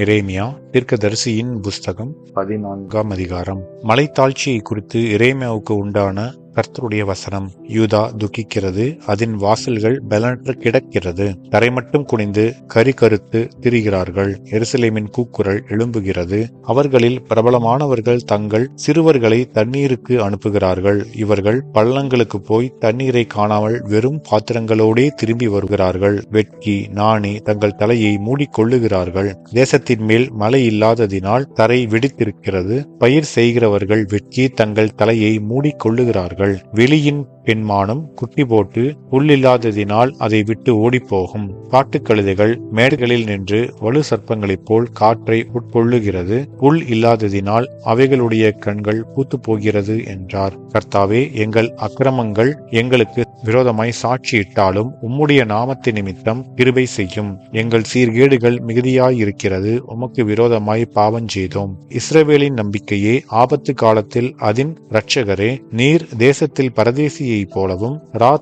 எரேமியா தீர்க்கதரிசியின் புஸ்தகம் 14ஆம் அதிகாரம். மலைத்தாழ்ச்சியை குறித்து எரேமியாவுக்கு உண்டான கர்த்தருடைய வசனம். யூதா துக்கிக்கிறது, அதன் வாசல்கள் பலனற்று கிடக்கிறது. தரை மட்டும் குனிந்து கரி கருத்து திரிகிறார்கள். எருசலேமின் கூக்குரல் எழும்புகிறது. அவர்களில் பிரபலமானவர்கள் தங்கள் சிறுவர்களை தண்ணீருக்கு அனுப்புகிறார்கள். இவர்கள் பள்ளங்களுக்கு போய் தண்ணீரை காணாமல் வெறும் பாத்திரங்களோடே திரும்பி வருகிறார்கள். வெட்கி நாணி தங்கள் தலையை மூடிக்கொள்ளுகிறார்கள். தேசத்தின் மேல் மழை இல்லாததினால் தரை வெடித்திருக்கிறது. பயிர் செய்கிறவர்கள் வெட்கி தங்கள் தலையை மூடிக்கொள்ளுகிறார்கள். வெளியின் பெண்மானம் குட்டி போட்டு புல்லில்லாததினால் அதை விட்டு ஓடிப்போகும். காட்டுக்கழுதைகள் மேடுகளில் நின்று வலு சர்ப்பங்களைப் போல் காற்றை உட்கொள்ளுகிறது. புல் இல்லாததினால் அவைகளுடைய கண்கள் பூத்து போகிறது என்றார். கர்த்தாவே, எங்கள் அக்கிரமங்கள் எங்களுக்கு விரோதமாய் சாட்சியிட்டாலும் உம்முடைய நாமத்தின் நிமித்தம் கிருபை செய்யும். எங்கள் சீர்கேடுகள் மிகுதியாயிருக்கிறது. உமக்கு விரோதமாய் பாவம் செய்தோம். இஸ்ரவேலின் நம்பிக்கையே, ஆபத்து காலத்தில் அதின் இரட்சகரே, நீர் தேசத்தில் பரதேசியை போலவும்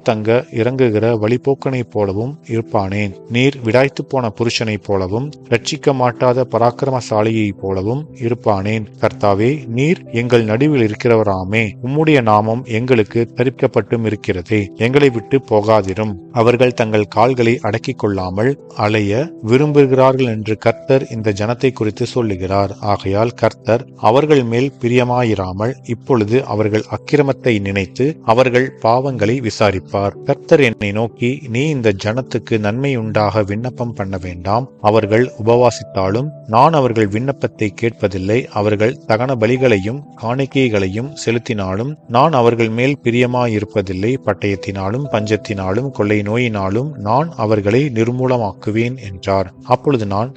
தங்க இறங்குகிற வழிபோக்கனைப் போலவும் இருப்பானேன். நீர் விடாய்த்து போன புருஷனைப் போலவும் ரட்சிக்க மாட்டாத பராக்கிரமசாலியைப் போலவும் இருப்பானேன். கர்த்தாவே, நீர் எங்கள் நடுவில் இருக்கிறவராமே. உம்முடைய நாமம் எங்களுக்கு தரிக்கப்பட்டும் இருக்கிறதே. எங்களை விட்டு போகாதிரும். அவர்கள் தங்கள் கால்களை அடக்கிக் கொள்ளாமல் அலைய விரும்புகிறார்கள் என்று கர்த்தர் இந்த ஜனத்தை குறித்து சொல்லுகிறார். ஆகையால் கர்த்தர் அவர்கள் மேல் பிரியமாயிராமல் இப்பொழுது அவர்கள் அக்கிரமத்தை நினைத்து அவர்கள் பாவங்களை விசாரிப்பார். கர்த்தர் என்னை நோக்கி, நீ இந்த ஜனத்துக்கு நன்மை உண்டாக விண்ணப்பம் பண்ண வேண்டாம். அவர்கள் உபவாசித்தாலும் நான் அவர்கள் விண்ணப்பத்தை கேட்பதில்லை. அவர்கள் தகன பலிகளையும் காணிக்கைகளையும் செலுத்தினாலும் நான் அவர்கள் மேல் பிரியமாயிருப்பதில்லை. பட்டயத்தினாலும் பஞ்சத்தினாலும் கொள்ளை நோயினாலும் நான் அவர்களை நிர்மூலமாக்குவேன் என்றார். அப்பொழுது நான்,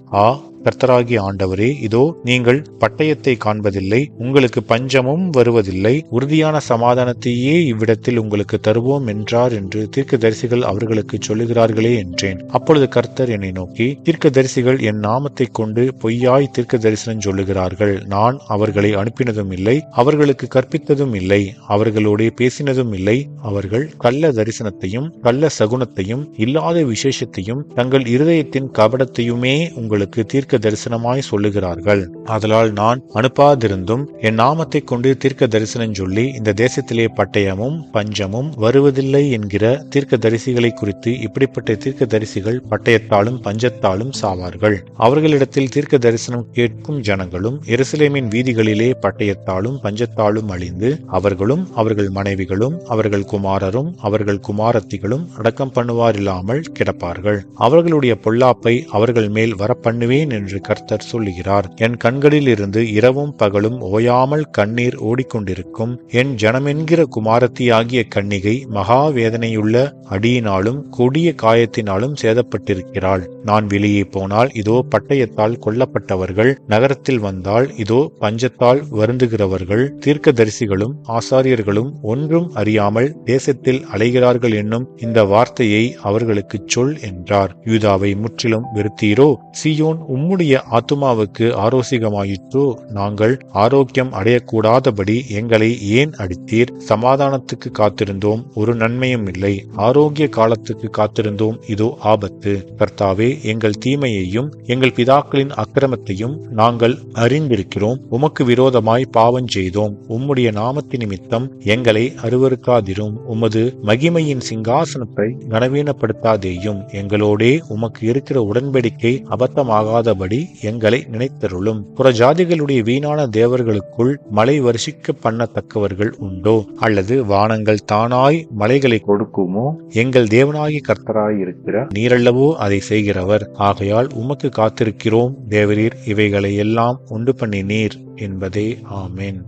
கர்த்தராகிய ஆண்டவரே, இதோ நீங்கள் பட்டயத்தை காண்பதில்லை, உங்களுக்கு பஞ்சமும் வருவதில்லை, உறுதியான சமாதானத்தையே இவ்விடத்தில் உங்களுக்கு தருவோம் என்றார் என்று தீர்க்கதரிசிகள் அவர்களுக்கு சொல்லுகிறார்களே என்றேன். அப்பொழுது கர்த்தர் என்னை நோக்கி, தீர்க்கதரிசிகள் என் நாமத்தை கொண்டு பொய்யாய் தீர்க்க தரிசனம் சொல்லுகிறார்கள். நான் அவர்களை அனுப்பினதும் இல்லை, அவர்களுக்கு கற்பித்ததும் இல்லை, அவர்களோட பேசினதும் இல்லை. அவர்கள் கள்ள தரிசனத்தையும் கள்ள சகுனத்தையும் இல்லாத விசேஷத்தையும் தங்கள் இருதயத்தின் கபடத்தையுமே உங்களுக்கு தீர்க்க தரிசனமாய் சொல்லுகிறார்கள். ஆதலால் நான் அனுப்பாதிருந்தும் என் நாமத்தை கொண்டு தீர்க்க தரிசனம் சொல்லி இந்த தேசத்திலே பட்டயமும் பஞ்சமும் வருவதில்லை என்கிற தீர்க்க தரிசிகளை குறித்து இப்படிப்பட்ட தீர்க்க தரிசிகள் பட்டயத்தாலும் பஞ்சத்தாலும் சாவார்கள். அவர்களிடத்தில் தீர்க்க தரிசனம் கேட்கும் ஜனங்களும் எருசலேமின் வீதிகளிலே பட்டயத்தாலும் பஞ்சத்தாலும் அழிந்து அவர்களும் அவர்கள் மனைவிகளும் அவர்கள் குமாரரும் அவர்கள் குமாரத்திகளும் அடக்கம் பண்ணுவாரில்லாமல் கிடப்பார்கள். அவர்களுடைய பொல்லாப்பை அவர்கள் மேல் வரப்பண்ணுவேன் என்று கர்த்தர் சொல்லுகிறார். என் கண்களில் இருந்து இரவும் பகலும் ஓயாமல் கண்ணீர் ஓடிக்கொண்டிருக்கும். என் ஜனமென்கிற குமாரத்தியாகிய கன்னிகை மகா வேதனையுள்ள அடியினாலும் கொடிய காயத்தினாலும் சேதப்பட்டிருக்கிறாள். நான் வெளியே போனால் இதோ பட்டயத்தால் கொல்லப்பட்டவர்கள், நகரத்தில் வந்தால் இதோ பஞ்சத்தால் வருந்துகிறவர்கள். தீர்க்கதரிசிகளும் ஆசாரியர்களும் ஒன்றும் அறியாமல் தேசத்தில் அலைகிறார்கள் என்னும் இந்த வார்த்தையை அவர்களுக்கு சொல் என்றார். யூதாவை முற்றிலும் வெறுத்தீரோ? சீயோன் உம்முடைய ஆத்துமாவுக்கு ஆரோசிகமாயிற்றோ? நாங்கள் ஆரோக்கியம் அடையக்கூடாதபடி எங்களை ஏன் அடித்தீர்? சமாதானத்துக்கு காத்திருந்தோம், ஒரு நன்மையும் இல்லை. ஆரோக்கிய காலத்துக்கு காத்திருந்தோம், இதோ ஆபத்து. கர்த்தாவே, எங்கள் தீமையையும் எங்கள் பிதாக்களின் அக்கிரமத்தையும் நாங்கள் அறிந்திருக்கிறோம். உமக்கு விரோதமாய் பாவம் செய்தோம். உம்முடைய நாமத்தின் நிமித்தம் எங்களை அருவருக்காதிரும். உமது மகிமையின் சிங்காசனத்தை கனவீனப்படுத்தாதேயும். எங்களோடே உமக்கு இருக்கிற உடன்படிக்கை அபத்தமாகாதபடி எங்களை நினைத்தருளும். புறஜாதிகளுடைய வீணான தேவர்களுக்குள் மழை வருஷிக்க பண்ணத்தக்கவர்கள் உண்டோ? அல்லது வானங்கள் தானாய் மலைகளை கொடுக்குமோ? எங்கள் தேவனாகி கர்த்தராய் இருக்கிற நீரல்லவோ அதை செய்கிறவர். ஆகையால் உமக்கு காத்திருக்கிறோம். தேவரீர் இவைகளை எல்லாம் உண்டு பண்ணினீர் என்பதே. ஆமென்.